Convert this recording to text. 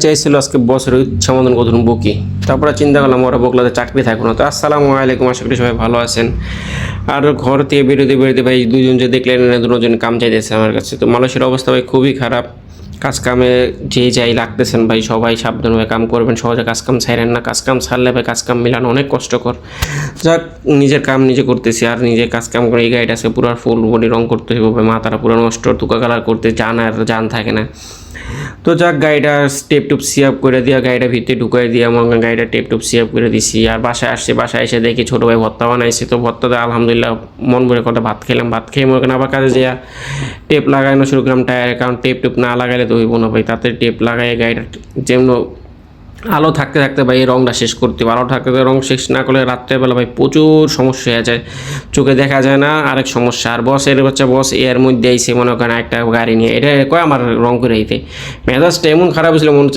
চাইছিল আজকে বছরের ইচ্ছা মতন কত বকি, তারপরে চিন্তা করলাম ওরা বকলাতে চাকরি থাকবো না। তো আসসালামু আলাইকুম, আশা করি সবাই ভালো আছেন। আর ঘর থেকে বেরোতে বেরোতে ভাই দুজন যে দেখলেন দুজন কাম চাইতেছে আমার কাছে। তো মানুষের অবস্থা ভাই খুবই খারাপ। কাজ কামে যে যাই লাগতেছেন ভাই, সবাই সাবধানভাবে কাম করবেন, সহজে কাজ কাম ছাইরেন না। কাজ কাম ছাড়লে ভাই কাজ কাম মিলানো অনেক কষ্টকর। যাক, নিজের কাম নিজে করতেছি আর নিজে কাজ কাম করে এই গাড়িটা আজকে পুরো ফুল বডি রং করতে হইব ভাই, মাথাটা পুরো নষ্ট, তুকা কালার করতে জান আর জান থাকে না। তো যাক, গাড়িটা টেপ টুপ সিয়াপ করে দিয়া গাড়িটা ভিতরে ঢুকাই দিয়া মনে গাড়িটা টেপ টুপ সিয়াপ করে দিছি। আর বাসায় আসছি, বাসায় এসে দেখি ছোটো ভাই ভর্তা বানাইছে। তো ভর্তাতে আলহামদুলিল্লাহ মন ভরে কথা ভাত খেলাম। ভাত খেয়ে মনে করেন আবার কাজে যাইয়া টেপ লাগানো শুরু করলাম টায়ারে, কারণ টেপ টুপ না লাগাইলে তো হইব না ভাই। তাতে টেপ লাগাই গাড়িটা যেমন আলো থাকতে থাকতে ভাই এই রংটা শেষ করতে হবে। আলো থাকতে রং শেষ না করলে রাত্রেবেলা ভাই প্রচুর সমস্যা হয়ে যায়, চোখে দেখা যায় না, আরেক সমস্যা। আর বস এর মধ্যে আইসে মনে করেন একটা গাড়ি নিয়ে, এটা কয় আমার রং করে আইতে। মেজাজটা এমন খারাপ হয়েছিল, মনে হচ্ছে